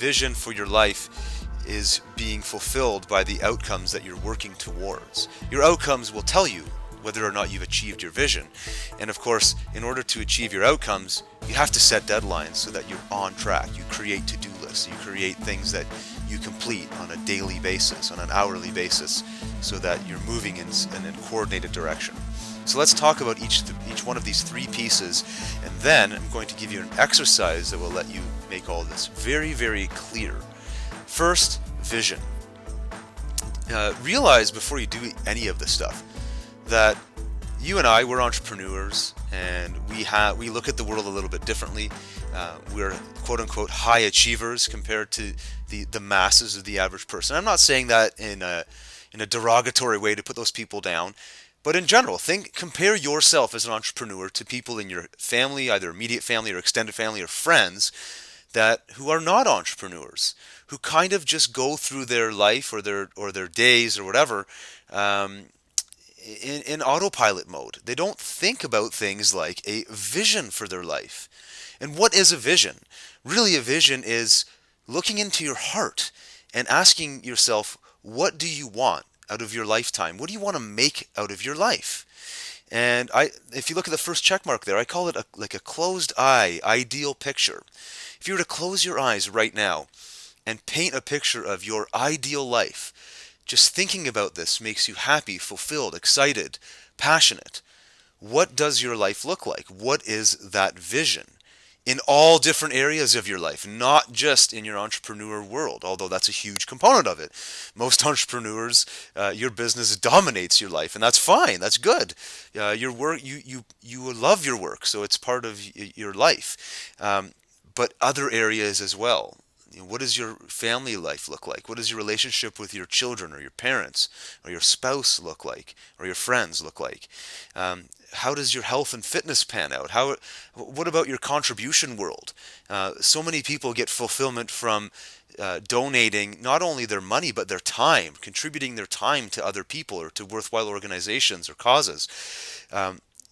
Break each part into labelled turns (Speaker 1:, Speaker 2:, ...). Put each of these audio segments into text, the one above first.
Speaker 1: vision for your life is being fulfilled by the outcomes that you're working towards. Your outcomes will tell you whether or not you've achieved your vision. And of course, in order to achieve your outcomes, you have to set deadlines so that you're on track. You create to-do lists. You create things that you complete on a daily basis, on an hourly basis, so that you're moving in a coordinated direction. So let's talk about each one of these three pieces, and then I'm going to give you an exercise that will let you make all this very, very clear. First, vision. Realize before you do any of this stuff that you and I, we're entrepreneurs, and we look at the world a little bit differently. We're quote-unquote high achievers compared to the masses of the average person. I'm not saying that in a derogatory way to put those people down, but in general, compare yourself as an entrepreneur to people in your family, either immediate family or extended family or friends, who are not entrepreneurs, who kind of just go through their life or their days or whatever in autopilot mode. They don't think about things like a vision for their life. And what is a vision? Really, a vision is looking into your heart and asking yourself, what do you want out of your lifetime? What do you want to make out of your life? And if you look at the first check mark there, I call it like a closed eye ideal picture. If you were to close your eyes right now and paint a picture of your ideal life, just thinking about this makes you happy, fulfilled, excited, passionate. What does your life look like? What is that vision? In all different areas of your life, not just in your entrepreneur world, although that's a huge component of it. Most entrepreneurs, your business dominates your life, and that's fine. That's good. Your work, you love your work, so it's part of your life. But other areas as well. What does your family life look like? What does your relationship with your children or your parents or your spouse look like, or your friends look like? How does your health and fitness pan out? What about your contribution world? So many people get fulfillment from donating not only their money but their time, contributing their time to other people or to worthwhile organizations or causes.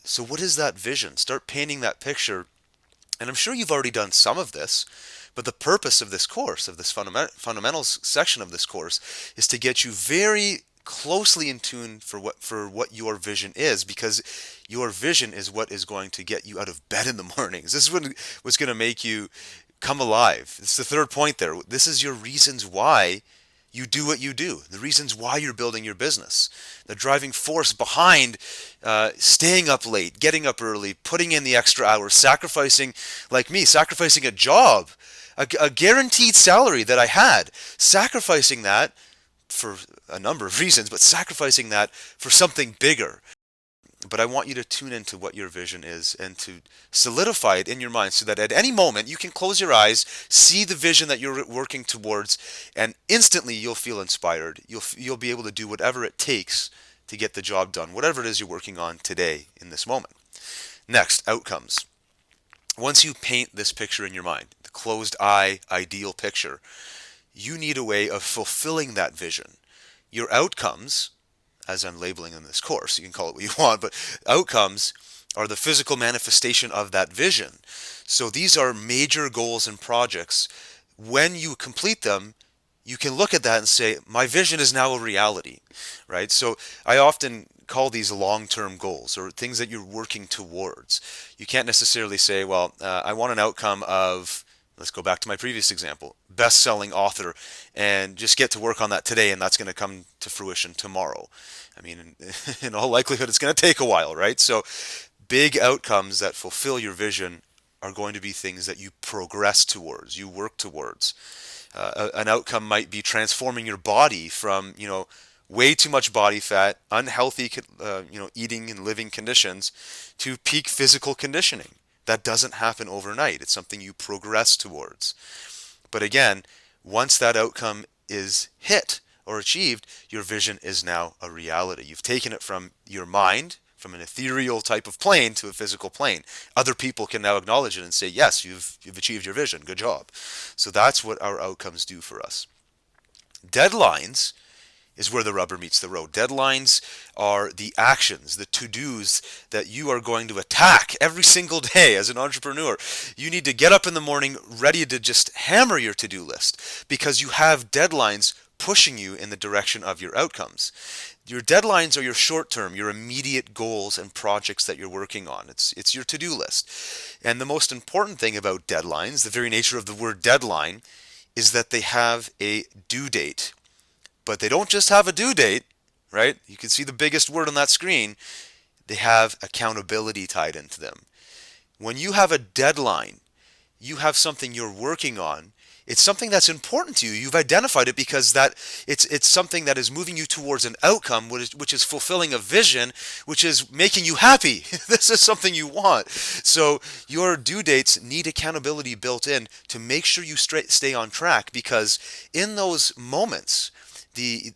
Speaker 1: So what is that vision? Start painting that picture. And I'm sure you've already done some of this, but the purpose of this course, of this fundamentals section of this course, is to get you very closely in tune for what your vision is, because your vision is what is going to get you out of bed in the mornings. This is what's going to make you come alive. It's the third point there. This is your reasons why you do what you do, the reasons why you're building your business, the driving force behind staying up late, getting up early, putting in the extra hours, sacrificing, like me, sacrificing a job, a guaranteed salary that I had, sacrificing that for a number of reasons, but sacrificing that for something bigger. But I want you to tune into what your vision is and to solidify it in your mind so that at any moment you can close your eyes, see the vision that you're working towards, and instantly you'll feel inspired. You'll be able to do whatever it takes to get the job done, whatever it is you're working on today in this moment. Next, outcomes. Once you paint this picture in your mind, the closed eye ideal picture, you need a way of fulfilling that vision. Your outcomes, as I'm labeling in this course, you can call it what you want, but outcomes are the physical manifestation of that vision. So these are major goals and projects. When you complete them, you can look at that and say, my vision is now a reality, right? So I often call these long-term goals or things that you're working towards. You can't necessarily say, well, I want an outcome of, let's go back to my previous example, best-selling author, and just get to work on that today, and that's going to come to fruition tomorrow. I mean, in all likelihood, it's going to take a while, right? So big outcomes that fulfill your vision are going to be things that you progress towards, you work towards. An outcome might be transforming your body from, way too much body fat, unhealthy, eating and living conditions, to peak physical conditioning. That doesn't happen overnight. It's something you progress towards. But again, once that outcome is hit or achieved, your vision is now a reality. You've taken it from your mind, from an ethereal type of plane, to a physical plane. Other people can now acknowledge it and say, yes, you've achieved your vision. Good job. So that's what our outcomes do for us. Deadlines is where the rubber meets the road. Deadlines are the actions, the to-dos that you are going to attack every single day as an entrepreneur. You need to get up in the morning ready to just hammer your to-do list because you have deadlines pushing you in the direction of your outcomes. Your deadlines are your short-term, your immediate goals and projects that you're working on. It's your to-do list. And the most important thing about deadlines, the very nature of the word deadline, is that they have a due date. But they don't just have a due date, right? You can see the biggest word on that screen. They have accountability tied into them. When you have a deadline, you have something you're working on. It's something that's important to you. You've identified it because that it's something that is moving you towards an outcome, which is fulfilling a vision, which is making you happy. This is something you want. So your due dates need accountability built in to make sure you stay on track, because in those moments, the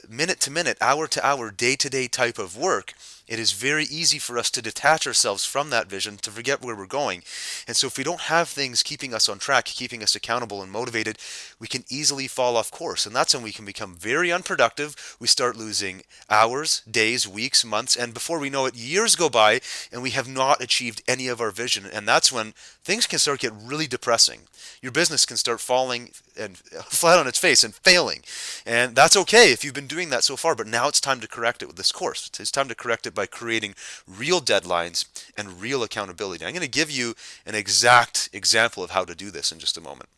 Speaker 1: minute to minute, hour to hour, day to day type of work, it is very easy for us to detach ourselves from that vision, to forget where we're going. And so if we don't have things keeping us on track, keeping us accountable and motivated, we can easily fall off course. And that's when we can become very unproductive. We start losing hours, days, weeks, months, and before we know it, years go by and we have not achieved any of our vision. And that's when things can start to get really depressing. Your business can start falling and flat on its face and failing. And that's okay if you've been doing that so far, but now it's time to correct it with this course. It's time to correct it by creating real deadlines and real accountability. I'm going to give you an exact example of how to do this in just a moment.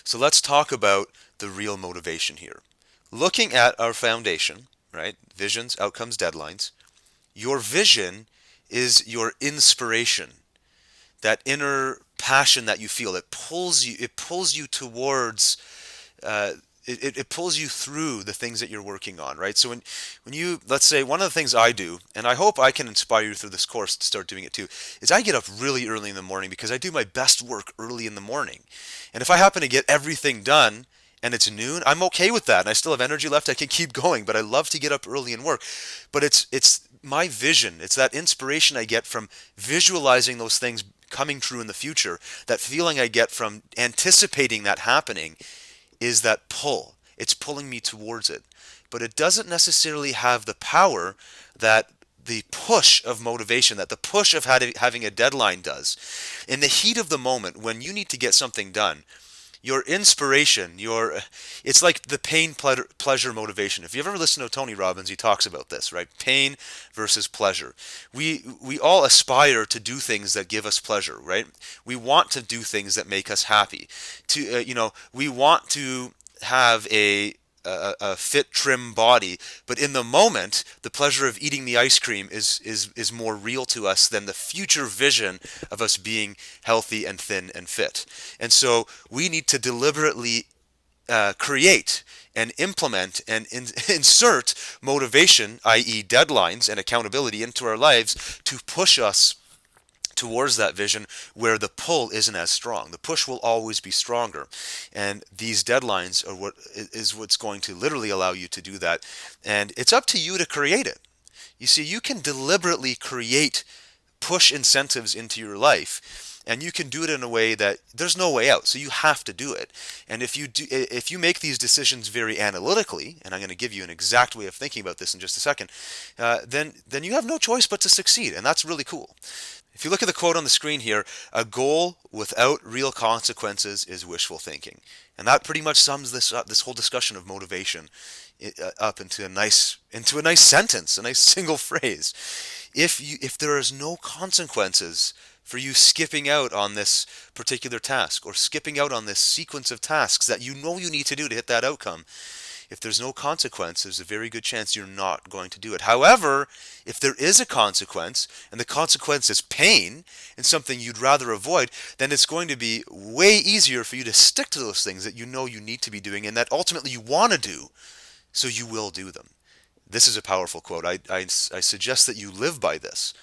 Speaker 1: So let's talk about the real motivation here. Looking at our foundation, right? Visions, outcomes, deadlines. Your vision is your inspiration. That inner passion that you feel, it pulls you towards it pulls you through the things that you're working on, right? So when you, let's say, one of the things I do, and I hope I can inspire you through this course to start doing it too, is I get up really early in the morning because I do my best work early in the morning. And if I happen to get everything done and it's noon, I'm okay with that, and I still have energy left, I can keep going, but I love to get up early and work. But it's my vision, it's that inspiration I get from visualizing those things coming true in the future, that feeling I get from anticipating that happening, is that pull. It's pulling me towards it. But it doesn't necessarily have the power that the push of motivation, that the push of having a deadline does. In the heat of the moment, when you need to get something done, your inspiration, it's like the pain pleasure motivation. If you ever listen to Tony Robbins, he talks about this, right? Pain versus pleasure. We all aspire to do things that give us pleasure, right? We want to do things that make us happy. We want to have a fit, trim body, but in the moment, the pleasure of eating the ice cream is more real to us than the future vision of us being healthy and thin and fit. And so we need to deliberately create and implement and insert motivation, i.e. deadlines and accountability, into our lives to push us towards that vision where the pull isn't as strong. The push will always be stronger. And these deadlines are what's going to literally allow you to do that. And it's up to you to create it. You see, you can deliberately create push incentives into your life, and you can do it in a way that there's no way out. So you have to do it. And if you make these decisions very analytically, and I'm going to give you an exact way of thinking about this in just a second, then you have no choice but to succeed. And that's really cool. If you look at the quote on the screen here, a goal without real consequences is wishful thinking. And that pretty much sums this up, this whole discussion of motivation, up into a nice sentence, a nice single phrase. If there is no consequences for you skipping out on this particular task, or skipping out on this sequence of tasks that you know you need to do to hit that outcome, if there's no consequence, there's a very good chance you're not going to do it. However, if there is a consequence, and the consequence is pain and something you'd rather avoid, then it's going to be way easier for you to stick to those things that you know you need to be doing and that ultimately you want to do, so you will do them. This is a powerful quote. I suggest that you live by this.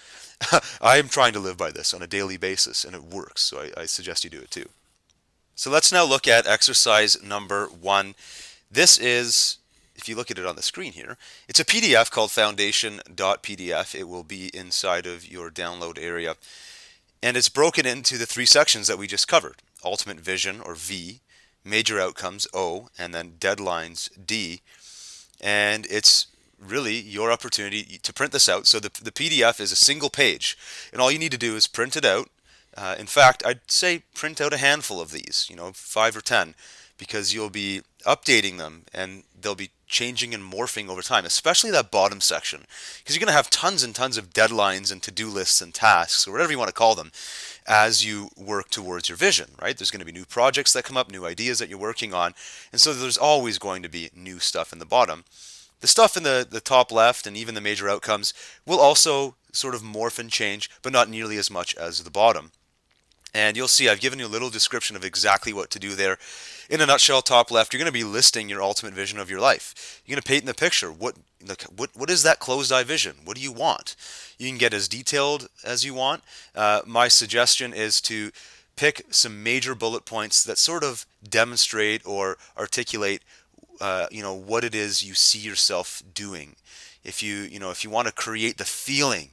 Speaker 1: I am trying to live by this on a daily basis, and it works, so I suggest you do it too. So let's now look at exercise number 1. This is, if you look at it on the screen here, it's a PDF called foundation.pdf. It will be inside of your download area. And it's broken into the 3 sections that we just covered. Ultimate vision, or V, major outcomes, O, and then deadlines, D. And it's really your opportunity to print this out. So the PDF is a single page, and all you need to do is print it out. In fact, I'd say print out a handful of these, 5 or 10, because you'll be updating them and they'll be changing and morphing over time, especially that bottom section, because you're going to have tons and tons of deadlines and to-do lists and tasks, or whatever you want to call them, as you work towards your vision, right? There's going to be new projects that come up, new ideas that you're working on, and so there's always going to be new stuff in the bottom. The stuff in the top left and even the major outcomes will also sort of morph and change, but not nearly as much as the bottom. And you'll see I've given you a little description of exactly what to do there. In a nutshell, top left, you're going to be listing your ultimate vision of your life. You're going to paint in the picture. What is that closed eye vision? What do you want? You can get as detailed as you want. My suggestion is to pick some major bullet points that sort of demonstrate or articulate what it is you see yourself doing. If you want to create the feeling,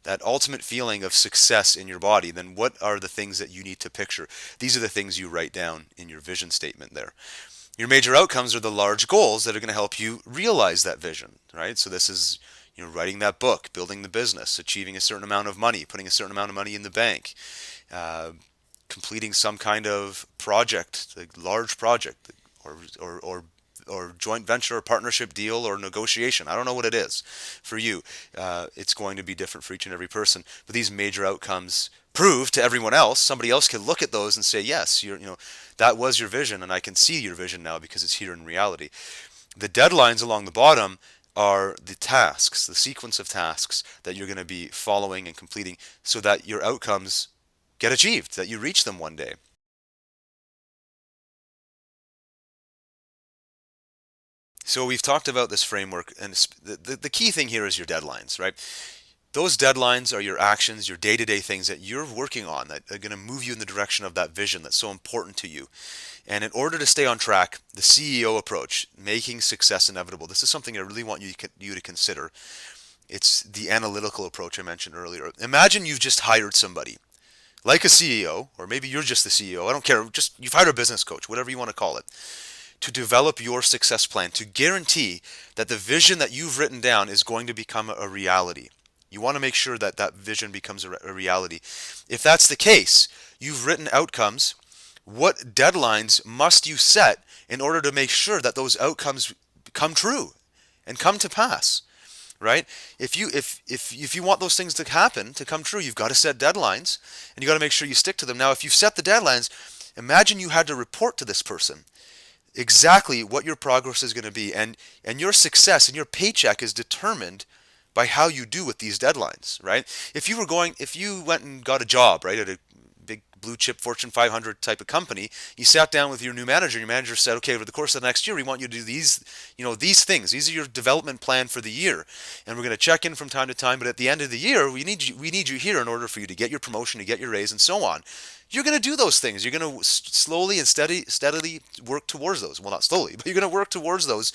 Speaker 1: that ultimate feeling of success in your body, then what are the things that you need to picture? These are the things you write down in your vision statement there. Your major outcomes are the large goals that are going to help you realize that vision, right? So this is, writing that book, building the business, achieving a certain amount of money, putting a certain amount of money in the bank, uh, completing some kind of project, a large project, or joint venture or partnership deal or negotiation. I don't know what it is for you. It's going to be different for each and every person. But these major outcomes prove to everyone else. Somebody else can look at those and say, yes, that was your vision, and I can see your vision now because it's here in reality. The deadlines along the bottom are the tasks, the sequence of tasks that you're going to be following and completing so that your outcomes get achieved, that you reach them one day. So we've talked about this framework, and the key thing here is your deadlines, right? Those deadlines are your actions, your day-to-day things that you're working on that are going to move you in the direction of that vision that's so important to you. And in order to stay on track, the CEO approach, making success inevitable, this is something I really want you to consider. It's the analytical approach I mentioned earlier. Imagine you've just hired somebody, like a CEO, or maybe you're just the CEO. I don't care. Just you've hired a business coach, whatever you want to call it, to develop your success plan, to guarantee that the vision that you've written down is going to become a reality. You want to make sure that that vision becomes a reality. If that's the case, you've written outcomes. What deadlines must you set in order to make sure that those outcomes come true and come to pass? Right? If you want those things to happen, to come true, you've got to set deadlines and you got to make sure you stick to them. Now, if you've set the deadlines, imagine you had to report to this person exactly what your progress is going to be, and your success and your paycheck is determined by how you do with these deadlines, right? If you went and got a job, right, at a big blue chip Fortune 500 type of company, you sat down with your new manager, and your manager said, okay, over the course of the next year, we want you to do these things. These are your development plan for the year, and we're going to check in from time to time. But at the end of the year, we need you here in order for you to get your promotion, to get your raise, and so on. You're going to do those things. You're going to slowly and steadily work towards those. Well, not slowly, but you're going to work towards those,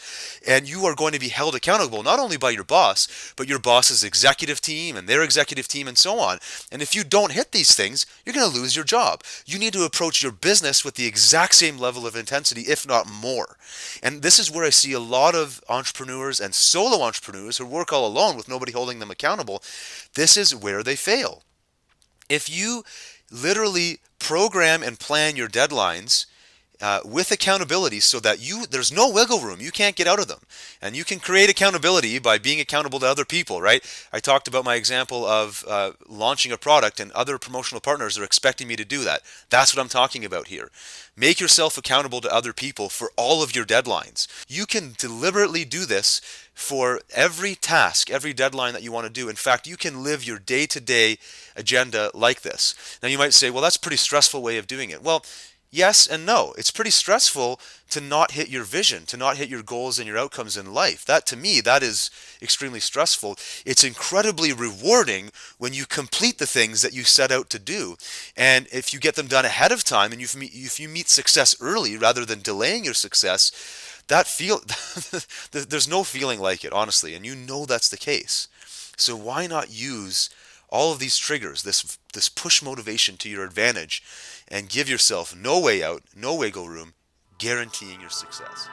Speaker 1: and you are going to be held accountable not only by your boss, but your boss's executive team and their executive team and so on. And if you don't hit these things, you're going to lose your job. You need to approach your business with the exact same level of intensity, if not more. And this is where I see a lot of entrepreneurs and solo entrepreneurs who work all alone with nobody holding them accountable. This is where they fail. If you literally program and plan your deadlines with accountability so that there's no wiggle room. You can't get out of them. And you can create accountability by being accountable to other people, right? I talked about my example of launching a product and other promotional partners are expecting me to do that. That's what I'm talking about here. Make yourself accountable to other people for all of your deadlines. You can deliberately do this for every task, every deadline that you want to do. In fact, you can live your day-to-day agenda like this. Now you might say, well, that's a pretty stressful way of doing it. Well, yes and no. It's pretty stressful to not hit your vision, to not hit your goals and your outcomes in life. That, to me, that is extremely stressful. It's incredibly rewarding when you complete the things that you set out to do. And if you get them done ahead of time and if you meet success early rather than delaying your success, there's no feeling like it, honestly, and you know that's the case. So why not use all of these triggers, this push motivation to your advantage, and give yourself no way out, no wiggle room, guaranteeing your success.